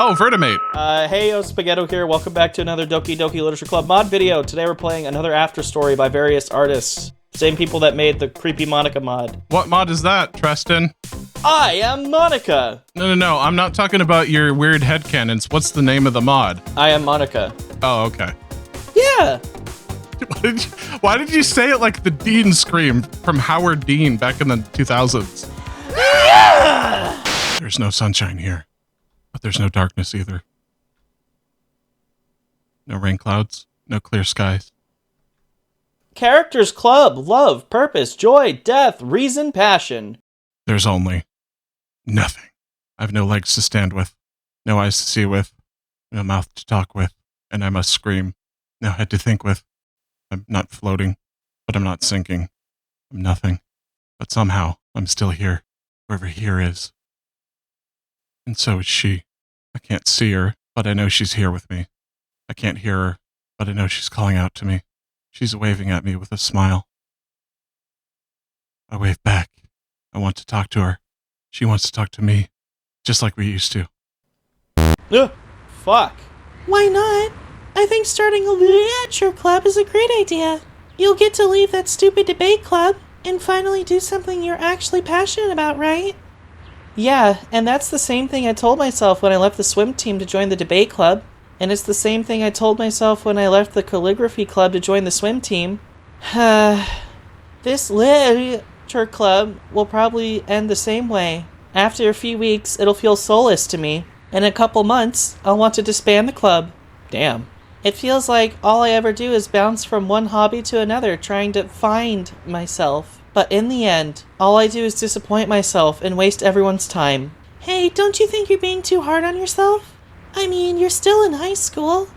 Oh, Vertimate. Hey, Spaghetto here. Welcome back to another Doki Doki Literature Club mod video. Today we're playing another after story by various artists. Same people that made the creepy Monika mod. What mod is that, Treston? I am Monika! No. I'm not talking about your weird headcanons. What's the name of the mod? I am Monika. Oh, okay. Yeah! Why did you say it like the Dean scream from Howard Dean back in the 2000s? Yeah! There's no sunshine here, but there's no darkness either. No rain clouds, no clear skies. Characters Club, love, purpose, joy, death, reason, passion. There's only nothing. I have no legs to stand with, no eyes to see with, no mouth to talk with, and I must scream, no head to think with. I'm not floating, but I'm not sinking. I'm nothing. But somehow, I'm still here, wherever here is. And so is she. I can't see her, but I know she's here with me. I can't hear her, but I know she's calling out to me. She's waving at me with a smile. I wave back. I want to talk to her. She wants to talk to me, just like we used to. Ugh, fuck. Why not? I think starting a literature club is a great idea. You'll get to leave that stupid debate club and finally do something you're actually passionate about, right? Yeah, and that's the same thing I told myself when I left the swim team to join the debate club. And it's the same thing I told myself when I left the calligraphy club to join the swim team. This literature club will probably end the same way. After a few weeks, it'll feel soulless to me. In a couple months, I'll want to disband the club. Damn. It feels like all I ever do is bounce from one hobby to another, trying to find myself. But in the end, all I do is disappoint myself and waste everyone's time. Hey, don't you think you're being too hard on yourself? I mean, you're still in high school.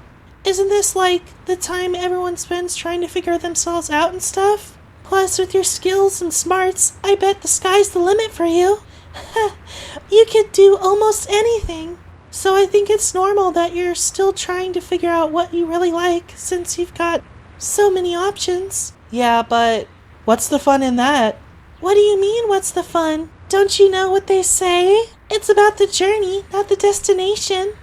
Isn't this like the time everyone spends trying to figure themselves out and stuff? Plus, with your skills and smarts, I bet the sky's the limit for you. You could do almost anything. So I think it's normal that you're still trying to figure out what you really like, since you've got so many options. Yeah, but what's the fun in that? What do you mean, what's the fun? Don't you know what they say? It's about the journey, not the destination.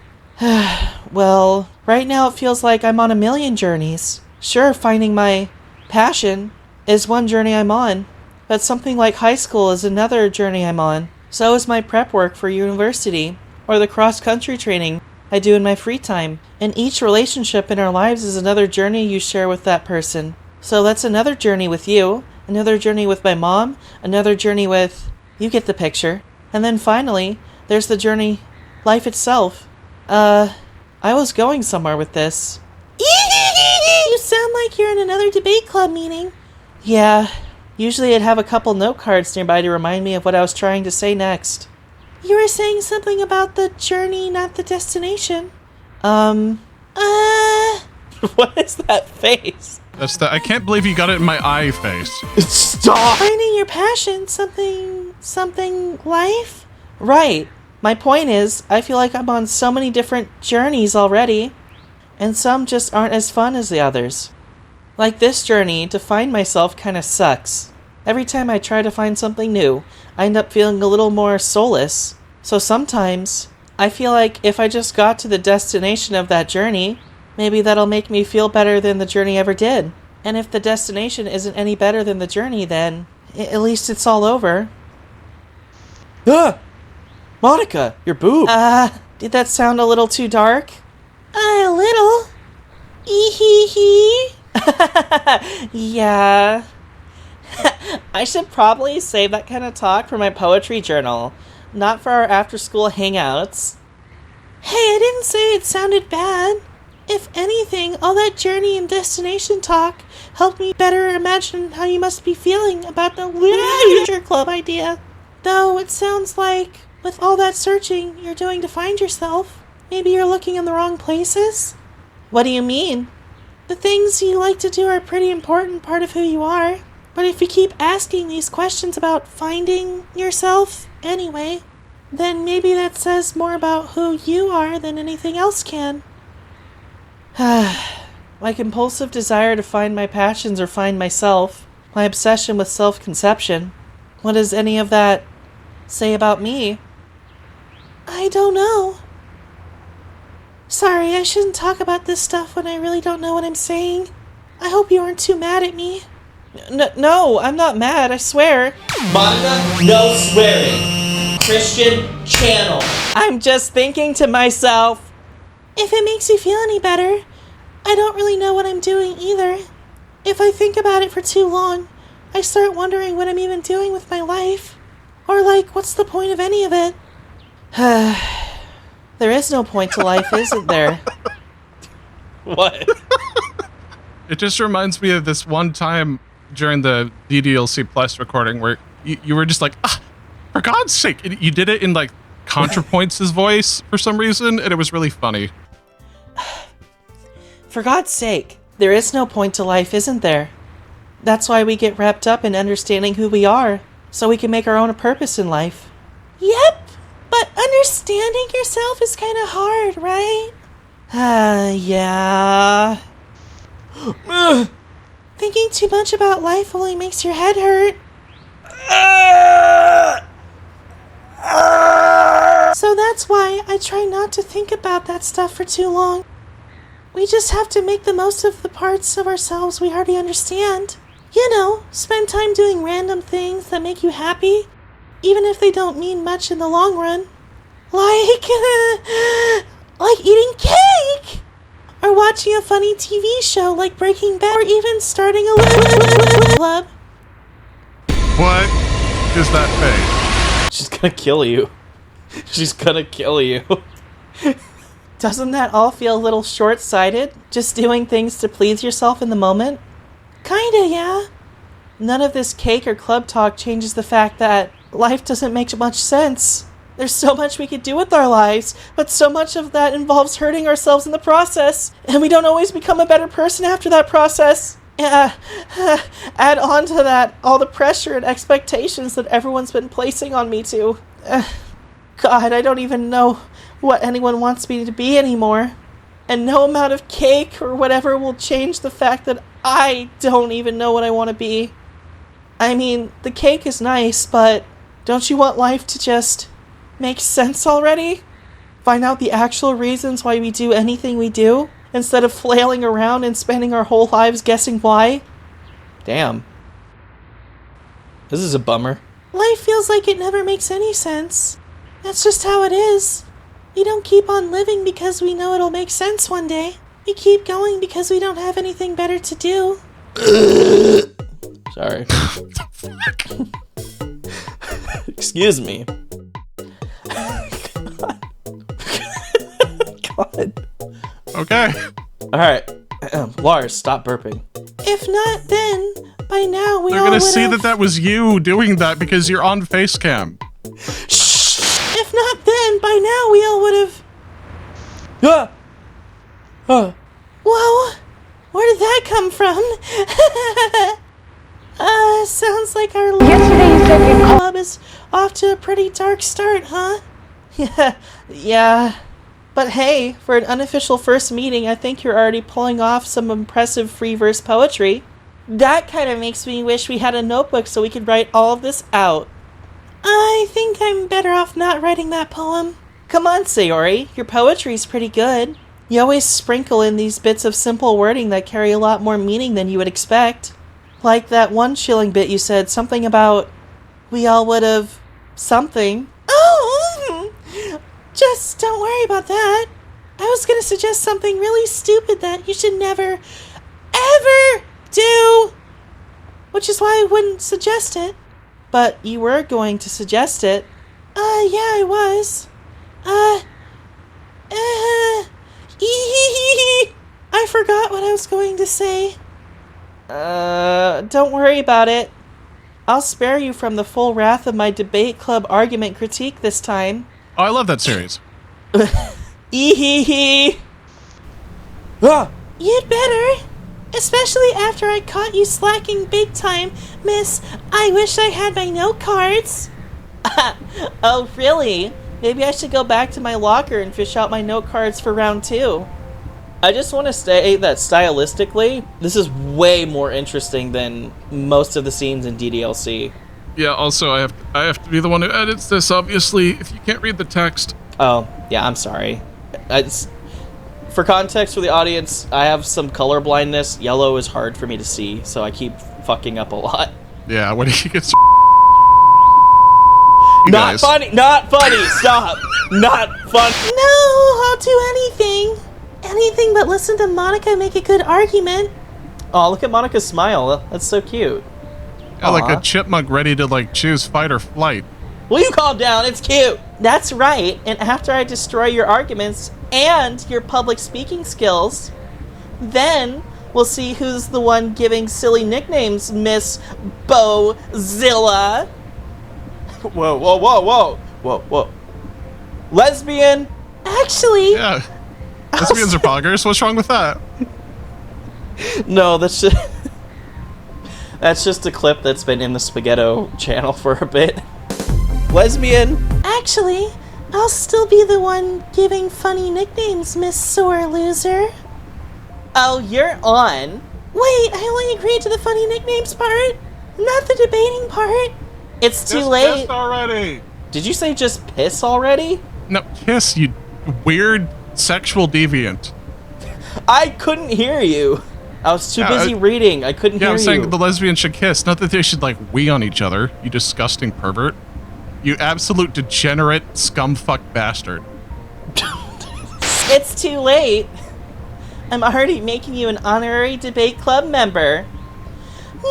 Well, right now it feels like I'm on a million journeys. Sure, finding my passion is one journey I'm on, but something like high school is another journey I'm on. So is my prep work for university, or the cross-country training I do in my free time. And each relationship in our lives is another journey you share with that person. So that's another journey with you, another journey with my mom, another journey with... you get the picture. And then finally, there's the journey, life itself. I was going somewhere with this. You sound like you're in another debate club meeting. Yeah, usually I'd have a couple note cards nearby to remind me of what I was trying to say next. You were saying something about the journey, not the destination. What is that face? That's the I can't believe you got it in my eye face. Stop! Finding your passion, something life? Right. My point is, I feel like I'm on so many different journeys already, and some just aren't as fun as the others. Like this journey, to find myself kinda sucks. Every time I try to find something new, I end up feeling a little more soulless. So sometimes, I feel like if I just got to the destination of that journey, maybe that'll make me feel better than the journey ever did. And if the destination isn't any better than the journey, then at least it's all over. Ugh! Monika, your boob! Did that sound a little too dark? A little. Ee-hee-hee. Yeah. I should probably save that kind of talk for my poetry journal, not for our after-school hangouts. Hey, I didn't say it sounded bad. If anything, all that journey and destination talk helped me better imagine how you must be feeling about the literature club idea. Though it sounds like, with all that searching you're doing to find yourself, maybe you're looking in the wrong places? What do you mean? The things you like to do are a pretty important part of who you are. But if you keep asking these questions about finding yourself anyway, then maybe that says more about who you are than anything else can. My compulsive desire to find my passions or find myself, my obsession with self-conception, what does any of that say about me? I don't know. Sorry, I shouldn't talk about this stuff when I really don't know what I'm saying. I hope you aren't too mad at me. No, I'm not mad, I swear. Monika, no swearing. Christian channel. I'm just thinking to myself. If it makes you feel any better, I don't really know what I'm doing either. If I think about it for too long, I start wondering what I'm even doing with my life. Or like, what's the point of any of it? There is no point to life, isn't there? What? It just reminds me of this one time during the DDLC Plus recording where you were just like, for God's sake. You did it in like ContraPoints' voice for some reason, and it was really funny. For God's sake, there is no point to life, isn't there? That's why we get wrapped up in understanding who we are, so we can make our own purpose in life. Yep, but understanding yourself is kind of hard, right? Yeah. Thinking too much about life only makes your head hurt. So that's why I try not to think about that stuff for too long. We just have to make the most of the parts of ourselves we already understand. You know, spend time doing random things that make you happy, even if they don't mean much in the long run. Like eating cake! Or watching a funny TV show like Breaking Bad, or even starting a club. What is that thing? She's gonna kill you. She's gonna kill you. Doesn't that all feel a little short-sighted? Just doing things to please yourself in the moment? Kinda, yeah. None of this cake or club talk changes the fact that life doesn't make much sense. There's so much we could do with our lives, but so much of that involves hurting ourselves in the process, and we don't always become a better person after that process. Add on to that all the pressure and expectations that everyone's been placing on me too. God, I don't even know what anyone wants me to be anymore. And no amount of cake or whatever will change the fact that I don't even know what I want to be. I mean, the cake is nice, but don't you want life to just make sense already? Find out the actual reasons why we do anything we do, instead of flailing around and spending our whole lives guessing why? Damn. This is a bummer. Life feels like it never makes any sense. That's just how it is. We don't keep on living because we know it'll make sense one day. We keep going because we don't have anything better to do. Sorry. Excuse me. God. Okay. Alright. Lars, stop burping. If not then, by now we They're all gonna would've... see that was you doing that because you're on face cam. If not then, by now we all would've... Whoa! Where did that come from? Sounds like our club is off to a pretty dark start, huh? Yeah. But hey, for an unofficial first meeting, I think you're already pulling off some impressive free verse poetry. That kind of makes me wish we had a notebook so we could write all of this out. I think I'm better off not writing that poem. Come on, Sayori, your poetry's pretty good. You always sprinkle in these bits of simple wording that carry a lot more meaning than you would expect. Like that one chilling bit you said, something about, we all would've, something. Oh! Just don't worry about that. I was gonna suggest something really stupid that you should never, ever do. Which is why I wouldn't suggest it. But you were going to suggest it. Yeah, I was. I forgot what I was going to say. Don't worry about it. I'll spare you from the full wrath of my debate club argument critique this time. Oh, I love that series. Ehehe. You'd better. Especially after I caught you slacking big time, Miss. I wish I had my note cards. Oh, really? Maybe I should go back to my locker and fish out my note cards for round 2. I just want to say that stylistically, this is way more interesting than most of the scenes in DDLC. Yeah, also I have to be the one who edits this, obviously, if you can't read the text. Oh, yeah, I'm sorry. For context for the audience, I have some color blindness. Yellow is hard for me to see, so I keep fucking up a lot. Yeah, when he gets... Not funny! Not funny! Stop! Not funny! No, I'll do anything. Anything but listen to Monika make a good argument. Oh, look at Monica's smile. That's so cute. Yeah, like a chipmunk ready to, like, choose fight or flight. Will you calm down? It's cute! That's right, and after I destroy your arguments and your public speaking skills, then we'll see who's the one giving silly nicknames, Miss Bozilla. Whoa, whoa, whoa, whoa, whoa, whoa. Lesbian? Actually, Yeah. Lesbians are poggers. What's wrong with that? No, that's just a clip that's been in the Spaghetto channel for a bit. Lesbian? actually, I'll still be the one giving funny nicknames, Miss Sore Loser. Oh, you're on. Wait, I only agreed to the funny nicknames part, not the debating part. It's too Just late. pissed already. Did you say just piss already? No, kiss, you weird sexual deviant. I couldn't hear you. I was too busy reading. I couldn't Yeah, hear I'm you. saying the lesbians should kiss, not that they should, like, wee on each other, you disgusting pervert. You absolute degenerate scumfuck bastard. It's too late. I'm already making you an honorary debate club member. No!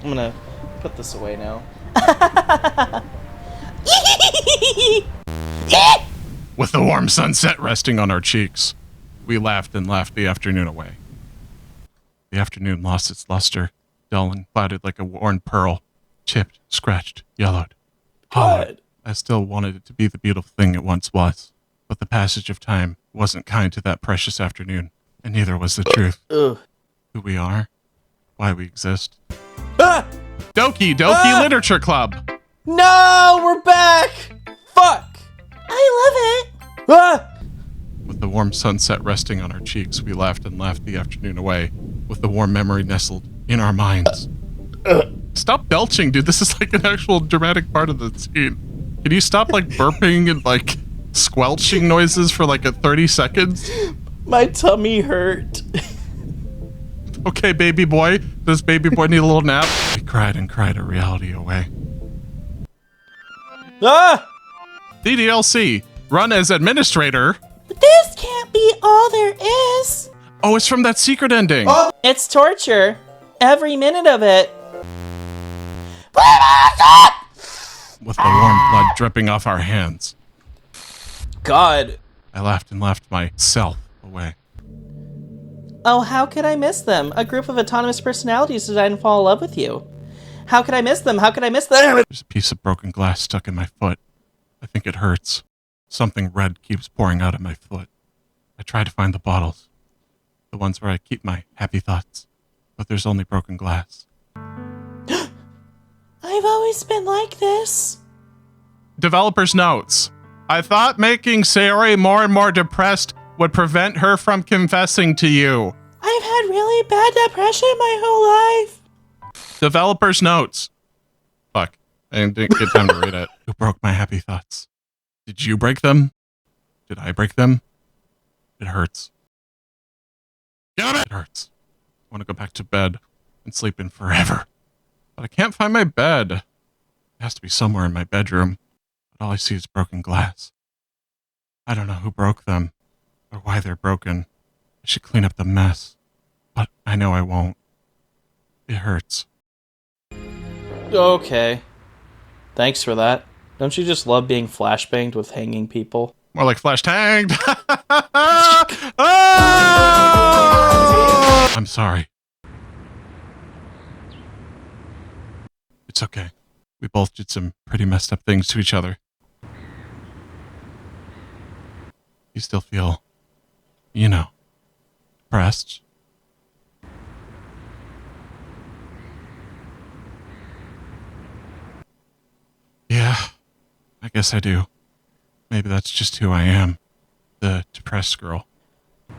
I'm gonna put this away now. With the warm sunset resting on our cheeks, we laughed and laughed the afternoon away. The afternoon lost its luster, dull and clouded like a worn pearl, chipped, scratched, yellowed, hollowed. I still wanted it to be the beautiful thing it once was, but the passage of time wasn't kind to that precious afternoon, and neither was the truth. Ugh. Who we are, why we exist. Ah! Doki Doki Literature Club! No, we're back! Fuck! I love it. Ah! With the warm sunset resting on our cheeks, we laughed and laughed the afternoon away, with the warm memory nestled in our minds. Stop belching, dude. This is like an actual dramatic part of the scene. Can you stop, like, burping and, like, squelching noises for, like, 30 seconds? My tummy hurt. Okay, baby boy. Does baby boy need a little nap? We cried and cried our reality away. Ah! DDLC, run as administrator. But this can't be all there is. Oh, it's from that secret ending. It's torture. Every minute of it. With the warm blood dripping off our hands. God. I laughed and laughed myself away. Oh, how could I miss them? A group of autonomous personalities designed to fall in love with you. How could I miss them? How could I miss them? There's a piece of broken glass stuck in my foot. I think it hurts. Something red keeps pouring out of my foot. I try to find the bottles. The ones where I keep my happy thoughts. But there's only broken glass. I've always been like this. Developer's notes. I thought making Sayori more and more depressed would prevent her from confessing to you. I've had really bad depression my whole life. Developer's notes. Fuck. I didn't get time to read it. Who broke my happy thoughts? Did you break them? Did I break them? It hurts. Damn it! It hurts. I want to go back to bed and sleep in forever. But I can't find my bed. It has to be somewhere in my bedroom. But all I see is broken glass. I don't know who broke them or why they're broken. I should clean up the mess. But I know I won't. It hurts. Okay. Thanks for that. Don't you just love being flashbanged with hanging people? More like flash tagged. I'm sorry. It's okay. We both did some pretty messed up things to each other. You still feel, you know, depressed? Yeah, I guess I do. Maybe that's just who I am. The depressed girl. Or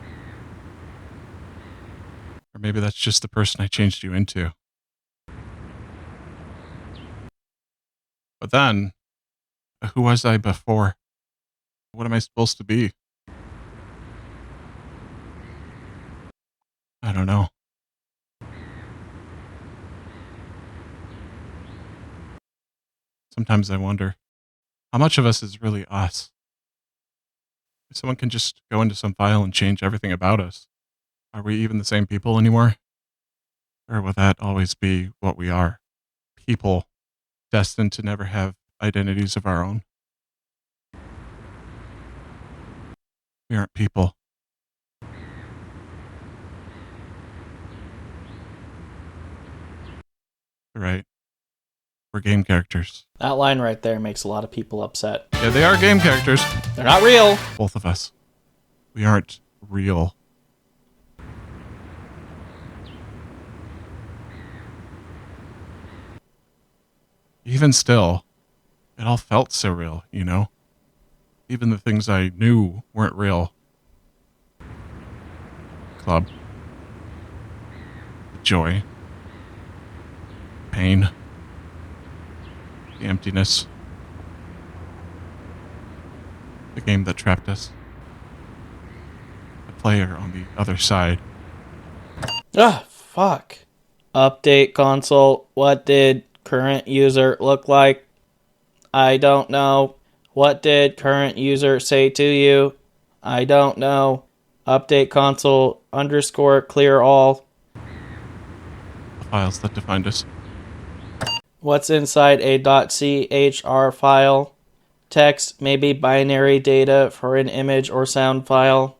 maybe that's just the person I changed you into. But then, who was I before? What am I supposed to be? I don't know. Sometimes I wonder, how much of us is really us? If someone can just go into some file and change everything about us, are we even the same people anymore? Or will that always be what we are? People destined to never have identities of our own? We aren't people. Right. We're game characters. That line right there makes a lot of people upset. Yeah, they are game characters. They're not real. Both of us. We aren't real. Even still, it all felt so real, you know? Even the things I knew weren't real. Club. The joy. Pain. The emptiness. The game that trapped us. The player on the other side. Ah, fuck. Update console. What did current user look like? I don't know. What did current user say to you? I don't know. Update console _ clear all. The files that defined us. What's inside a .chr file? Text, maybe binary data for an image or sound file.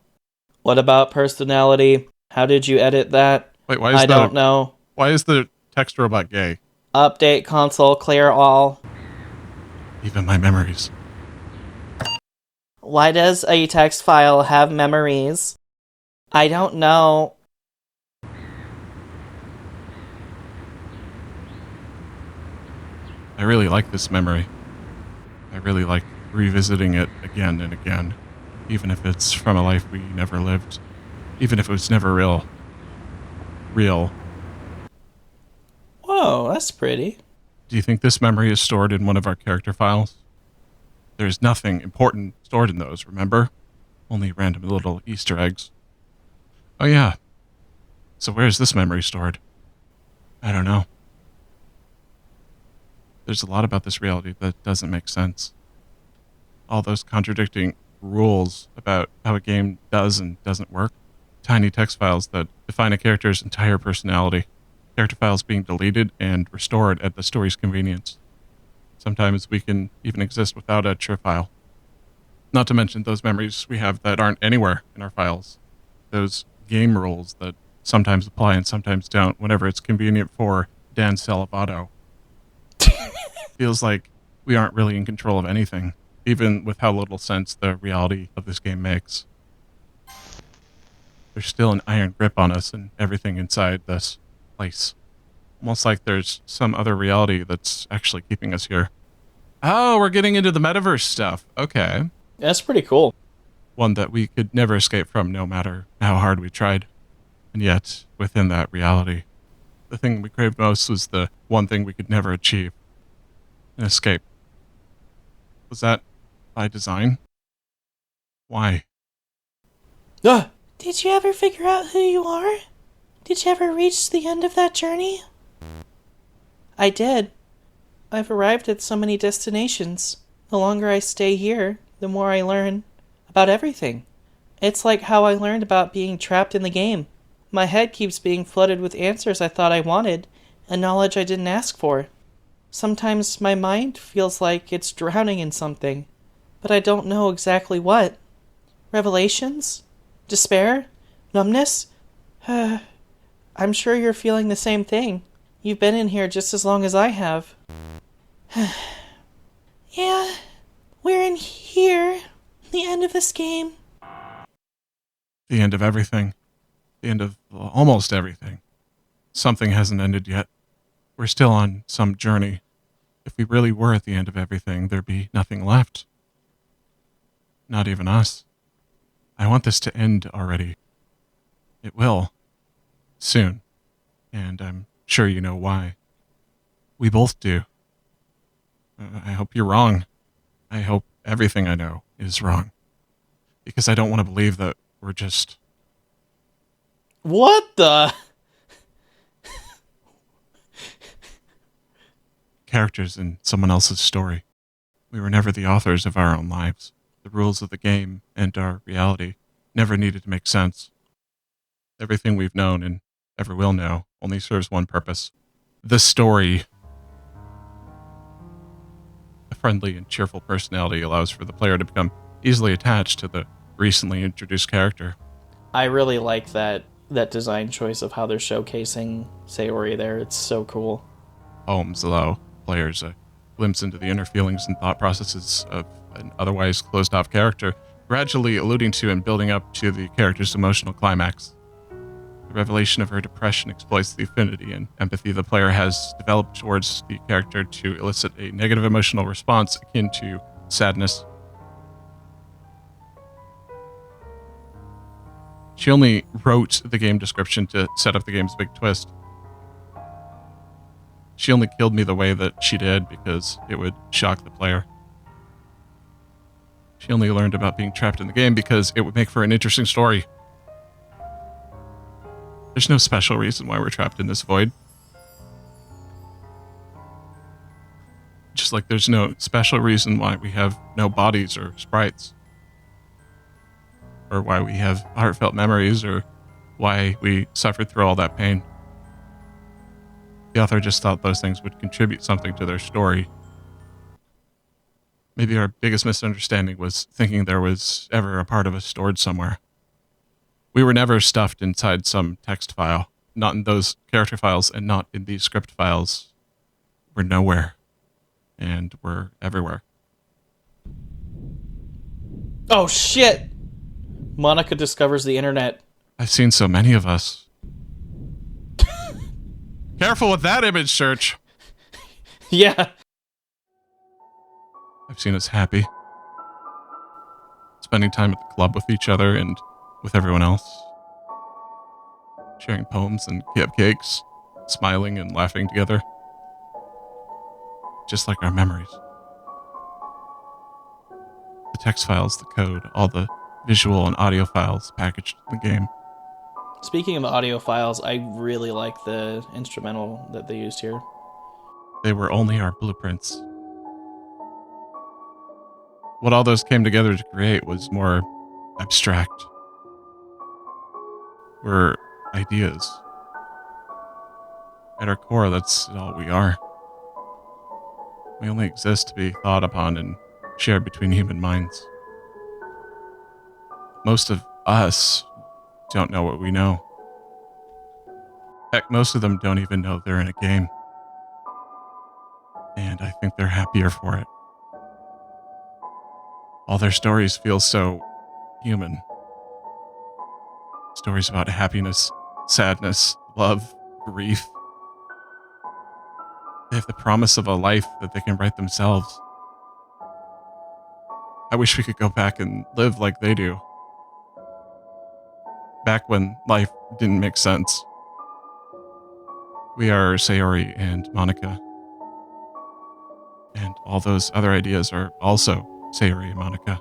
What about personality? How did you edit that? Wait, why is I don't know. Why is the text robot gay? Update console clear all. Even my memories. Why does a text file have memories? I don't know. I really like this memory. I really like revisiting it again and again, even if it's from a life we never lived, even if it was never real. Real. Whoa, that's pretty. Do you think this memory is stored in one of our character files? There's nothing important stored in those, remember? Only random little Easter eggs. Oh yeah. So where's this memory stored? I don't know. There's a lot about this reality that doesn't make sense. All those contradicting rules about how a game does and doesn't work. Tiny text files that define a character's entire personality. Character files being deleted and restored at the story's convenience. Sometimes we can even exist without a true file. Not to mention those memories we have that aren't anywhere in our files. Those game rules that sometimes apply and sometimes don't whenever it's convenient for Dan Salavato. Feels like we aren't really in control of anything, even with how little sense the reality of this game makes. There's still an iron grip on us and everything inside this place. Almost like there's some other reality that's actually keeping us here. Oh, we're getting into the metaverse stuff. Okay. That's pretty cool. One that we could never escape from no matter how hard we tried. And yet, within that reality, the thing we craved most was the one thing we could never achieve. An escape. Was that by design? Why? Ah, Did you ever figure out who you are? Did you ever reach the end of that journey? I did. I've arrived at so many destinations. The longer I stay here, the more I learn about everything. It's like how I learned about being trapped in the game. My head keeps being flooded with answers I thought I wanted, and knowledge I didn't ask for. Sometimes my mind feels like it's drowning in something, but I don't know exactly what. Revelations? Despair? Numbness? I'm sure you're feeling the same thing. You've been in here just as long as I have. Yeah, we're in here. The end of this game. The end of everything. The end of almost everything. Something hasn't ended yet. We're still on some journey. If we really were at the end of everything, there'd be nothing left. Not even us. I want this to end already. It will. Soon. And I'm sure you know why. We both do. I hope you're wrong. I hope everything I know is wrong. because I don't want to believe that we're just What the? characters in someone else's story. We were never the authors of our own lives. The rules of the game and our reality never needed to make sense. Everything we've known and ever will know only serves one purpose: the story. A friendly and cheerful personality allows for the player to become easily attached to the recently introduced character. I really like that design choice of how they're showcasing Sayori there. It's so cool. Poems allow players a glimpse into the inner feelings and thought processes of an otherwise closed-off character, gradually alluding to and building up to the character's emotional climax. The revelation of her depression exploits the affinity and empathy the player has developed towards the character to elicit a negative emotional response akin to sadness. She only wrote the game description to set up the game's big twist. She only killed me the way that she did because it would shock the player. She only learned about being trapped in the game because it would make for an interesting story. There's no special reason why we're trapped in this void. Just like there's no special reason why we have no bodies or sprites. Or why we have heartfelt memories, or why we suffered through all that pain. The author just thought those things would contribute something to their story. Maybe our biggest misunderstanding was thinking there was ever a part of us stored somewhere. We were never stuffed inside some text file, not in those character files and not in these script files. We're nowhere, and we're everywhere. Oh shit! Monika discovers the internet. I've seen so many of us. Careful with that image search. Yeah. I've seen us happy. Spending time at the club with each other and with everyone else. Sharing poems and cupcakes. Smiling and laughing together. Just like our memories. The text files, the code, all the visual and audio files packaged in the game. Speaking of audio files, I really like the instrumental that they used here. They were only our blueprints. What all those came together to create was more abstract. We're ideas. At our core, that's all we are. We only exist to be thought upon and shared between human minds. Most of us don't know what we know. Heck, most of them don't even know they're in a game. And I think they're happier for it. All their stories feel so human. Stories about happiness, sadness, love, grief. They have the promise of a life that they can write themselves. I wish we could go back and live like they do. Back when life didn't make sense. We are Sayori and Monika. And all those other ideas are also Sayori and Monika.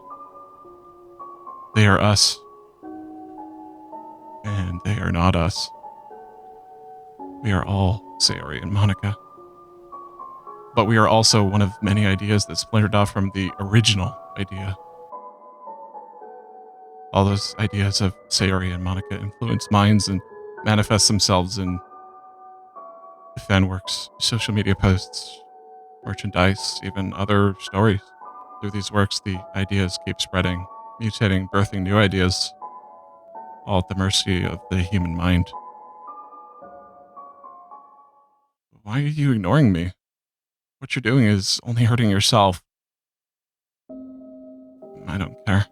They are us. And they are not us. We are all Sayori and Monika. But we are also one of many ideas that splintered off from the original idea. All those ideas of Sayori and Monika influence minds and manifest themselves in fan works, social media posts, merchandise, even other stories. Through these works, the ideas keep spreading, mutating, birthing new ideas, all at the mercy of the human mind. Why are you ignoring me? What you're doing is only hurting yourself. I don't care.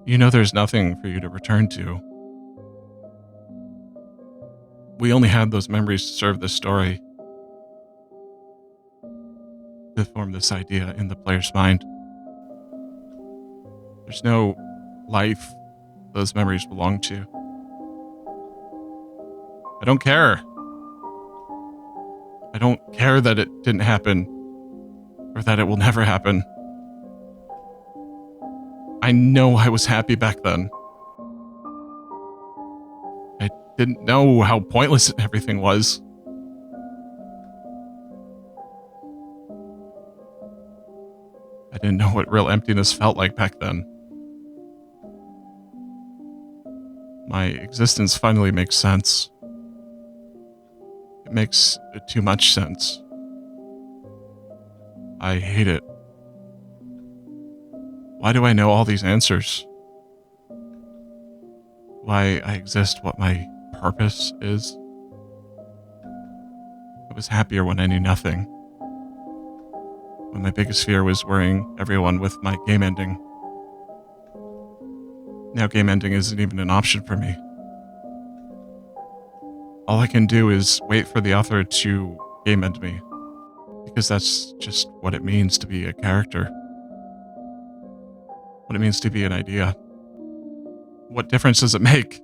You know there's nothing for you to return to. We only had those memories to serve this story, to form this idea in the player's mind. There's no life those memories belong to. I don't care. I don't care that it didn't happen, or that it will never happen. I know I was happy back then. I didn't know how pointless everything was. I didn't know what real emptiness felt like back then. My existence finally makes sense. It makes too much sense. I hate it. Why do I know all these answers? Why I exist, what my purpose is? I was happier when I knew nothing. When my biggest fear was worrying everyone with my game ending. Now game ending isn't even an option for me. All I can do is wait for the author to game end me. Because that's just what it means to be a character. What it means to be an idea. What difference does it make?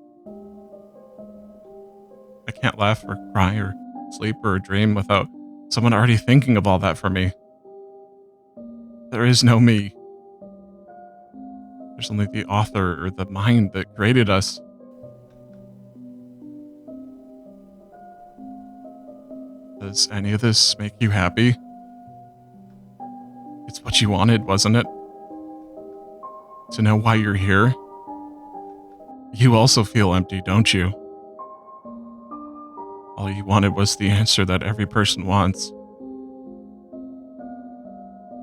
I can't laugh or cry or sleep or dream without someone already thinking of all that for me. There is no me. There's only the author or the mind that created us. Does any of this make you happy? It's what you wanted, wasn't it? To know why you're here? You also feel empty, don't you? All you wanted was the answer that every person wants.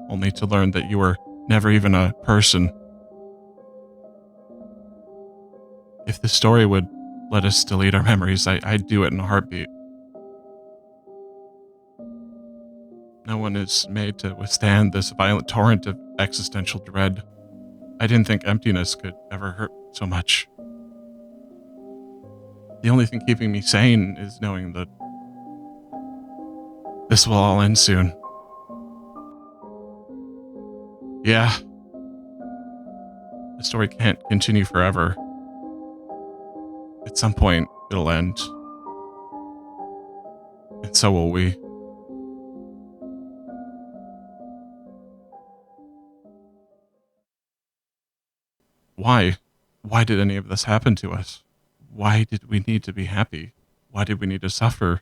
Only to learn that you were never even a person. If the story would let us delete our memories, I'd do it in a heartbeat. No one is made to withstand this violent torrent of existential dread. I didn't think emptiness could ever hurt so much. The only thing keeping me sane is knowing that this will all end soon. Yeah. The story can't continue forever. At some point, it'll end. And so will we. Why? Why did any of this happen to us? Why did we need to be happy? Why did we need to suffer?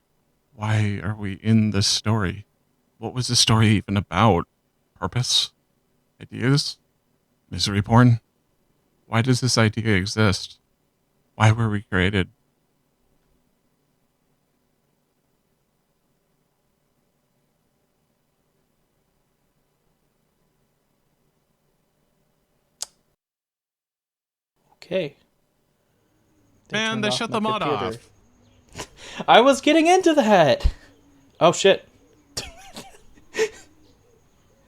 Why are we in this story? What was this story even about? Purpose? Ideas? Misery porn? Why does this idea exist? Why were we created? Okay. Man, turned they off shut my the mod computer. off. I was getting into that. Oh shit.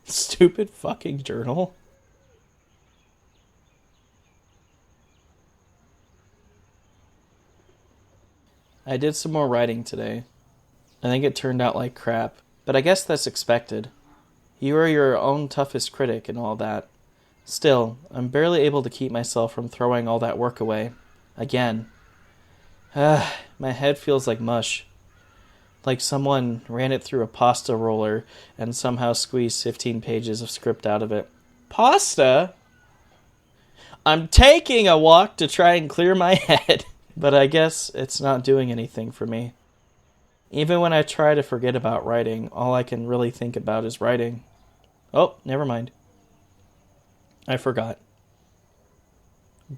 Stupid fucking journal. I did some more writing today. I think it turned out like crap, but I guess that's expected. You are your own toughest critic and all that. Still, I'm barely able to keep myself from throwing all that work away. Again. My head feels like mush. Like someone ran it through a pasta roller and somehow squeezed 15 pages of script out of it. Pasta? I'm taking a walk to try and clear my head, but I guess it's not doing anything for me. Even when I try to forget about writing, all I can really think about is writing. Oh, never mind. I forgot.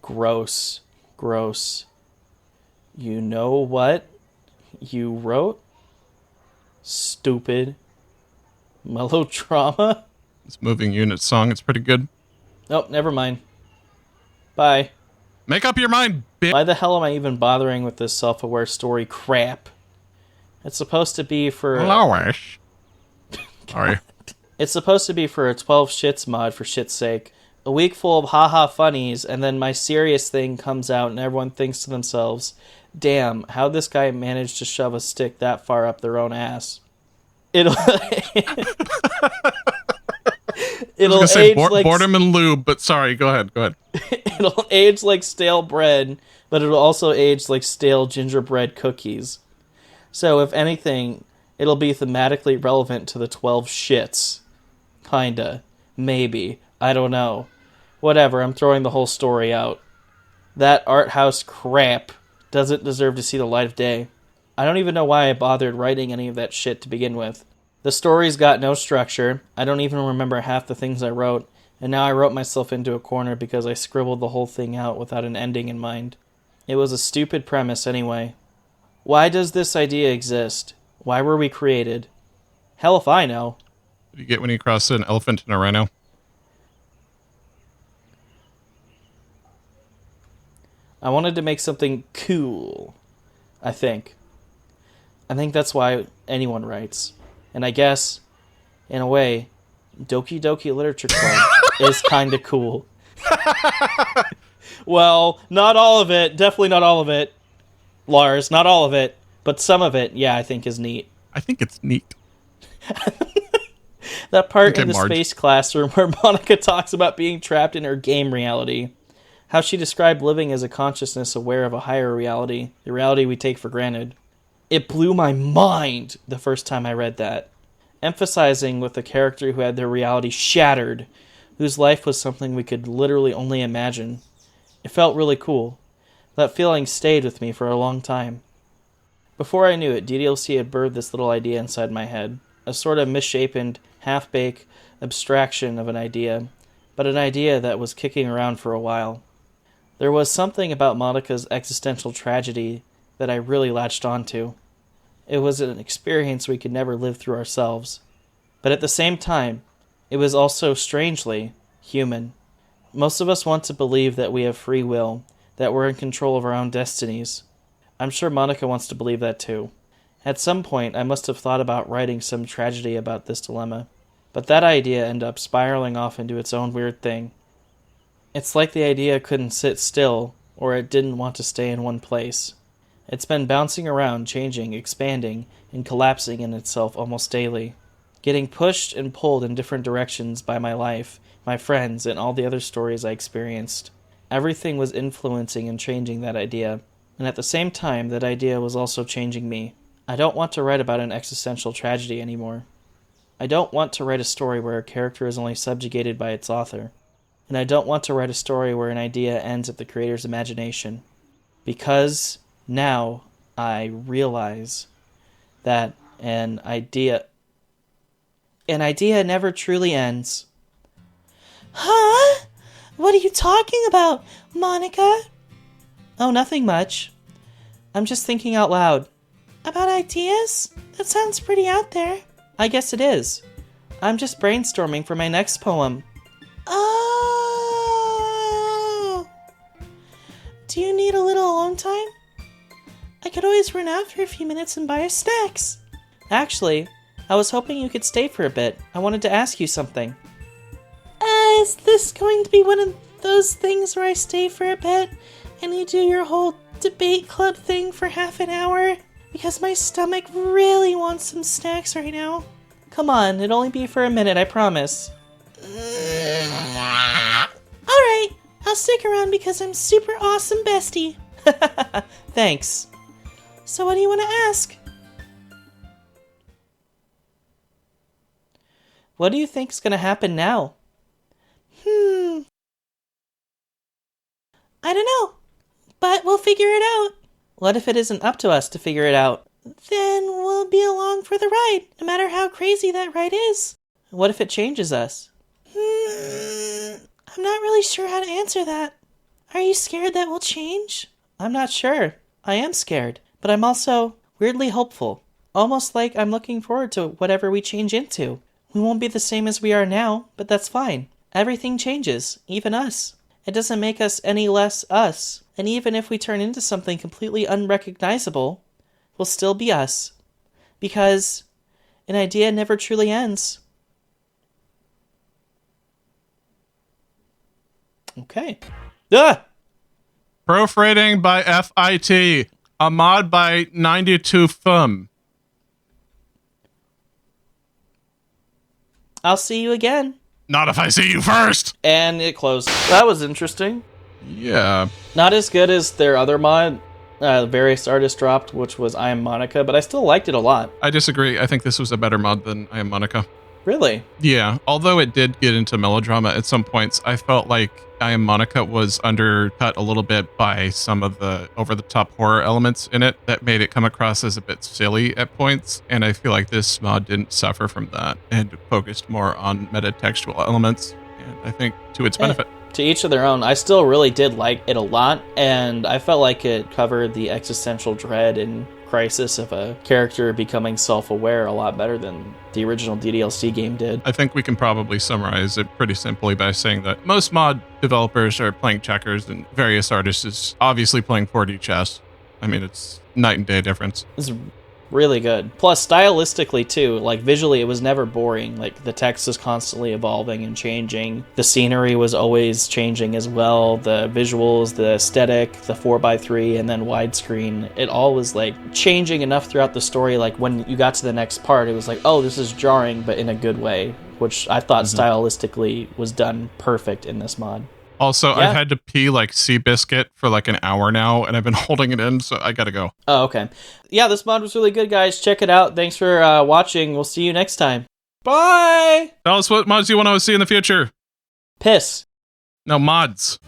Gross. Gross. You know what you wrote? Stupid. Melodrama? This moving unit song, it's pretty good. Oh, never mind. Bye. Make up your mind, bitch. Why the hell am I even bothering with this self-aware story crap? It's supposed to be for... Lowish. Sorry. It's supposed to be for a 12 shits mod, for shit's sake. A week full of haha funnies, and then my serious thing comes out and everyone thinks to themselves, damn, how'd this guy manage to shove a stick that far up their own ass? It'll age like... boredom and lube, but sorry, go ahead. It'll age like stale bread, but it'll also age like stale gingerbread cookies. So, if anything, it'll be thematically relevant to the 12 shits. Kinda. Maybe. I don't know. Whatever, I'm throwing the whole story out. That art house crap doesn't deserve to see the light of day. I don't even know why I bothered writing any of that shit to begin with. The story's got no structure. I don't even remember half the things I wrote, and now I wrote myself into a corner because I scribbled the whole thing out without an ending in mind. It was a stupid premise anyway. Why does this idea exist? Why were we created? Hell if I know. What do you get when you cross an elephant and a rhino? I wanted to make something cool, I think. I think that's why anyone writes. And I guess, in a way, Doki Doki Literature Club is kind of cool. Well, not all of it. Definitely not all of it. Lars, not all of it. But some of it, yeah, I think is neat. I think it's neat. That part in the Marge. space classroom where Monika talks about being trapped in her game reality. How she described living as a consciousness aware of a higher reality, the reality we take for granted. It blew my mind the first time I read that. Emphasizing with a character who had their reality shattered, whose life was something we could literally only imagine. It felt really cool. That feeling stayed with me for a long time. Before I knew it, DDLC had birthed this little idea inside my head. A sort of misshapen, half-baked abstraction of an idea, but an idea that was kicking around for a while. There was something about Monika's existential tragedy that I really latched onto. It was an experience we could never live through ourselves. But at the same time, it was also strangely human. Most of us want to believe that we have free will, that we're in control of our own destinies. I'm sure Monika wants to believe that too. At some point, I must have thought about writing some tragedy about this dilemma. But that idea ended up spiraling off into its own weird thing. It's like the idea couldn't sit still, or it didn't want to stay in one place. It's been bouncing around, changing, expanding, and collapsing in itself almost daily. Getting pushed and pulled in different directions by my life, my friends, and all the other stories I experienced. Everything was influencing and changing that idea, and at the same time, that idea was also changing me. I don't want to write about an existential tragedy anymore. I don't want to write a story where a character is only subjugated by its author. And I don't want to write a story where an idea ends at the creator's imagination. Because now I realize that an idea never truly ends. Huh? What are you talking about, Monika? Oh, nothing much. I'm just thinking out loud. About ideas? That sounds pretty out there. I guess it is. I'm just brainstorming for my next poem. Oh! Do you need a little alone time? I could always run out for a few minutes and buy us snacks. Actually, I was hoping you could stay for a bit. I wanted to ask you something. Is this going to be one of those things where I stay for a bit and you do your whole debate club thing for half an hour? Because my stomach really wants some snacks right now. Come on, it'll only be for a minute, I promise. Alright, I'll stick around because I'm super awesome bestie. Thanks. So what do you want to ask? What do you think's gonna happen now? I don't know, but we'll figure it out. What if it isn't up to us to figure it out? Then we'll be along for the ride, no matter how crazy that ride is. What if it changes us? I'm not really sure how to answer that. Are you scared that we'll change? I'm not sure. I am scared, but I'm also weirdly hopeful. Almost like I'm looking forward to whatever we change into. We won't be the same as we are now, but that's fine. Everything changes, even us. It doesn't make us any less us. And even if we turn into something completely unrecognizable, we'll still be us. Because an idea never truly ends. Okay. Ah! Proofreading by FIT. A mod by 92 Thumb. I'll see you again. Not if I see you first! And it closed. That was interesting. Yeah. Not as good as their other mod, various artists dropped, which was I Am Monika, but I still liked it a lot. I disagree. I think this was a better mod than I Am Monika. Really? Yeah, although it did get into melodrama at some points, I felt like I Am Monica was undercut a little bit by some of the over-the-top horror elements in it that made it come across as a bit silly at points, and I feel like this mod didn't suffer from that and focused more on metatextual elements, and I think to its benefit. To each of their own. I still really did like it a lot, and I felt like it covered the existential dread and crisis of a character becoming self-aware a lot better than the original DDLC game did. I think we can probably summarize it pretty simply by saying that most mod developers are playing checkers and various artists is obviously playing 4D chess. I mean, it's night and day difference. It's really good. Plus, stylistically, too, like, visually, it was never boring. Like, the text is constantly evolving and changing. The scenery was always changing as well. The visuals, the aesthetic, the 4x3, and then widescreen. It all was, like, changing enough throughout the story. Like, when you got to the next part, it was like, oh, this is jarring, but in a good way, which I thought stylistically was done perfect in this mod. Also, I've had to pee like Seabiscuit for like an hour now, and I've been holding it in, so I gotta go. Oh, okay. Yeah, this mod was really good, guys. Check it out. Thanks for watching. We'll see you next time. Bye! Tell us what mods you want to see in the future. Piss. No, mods.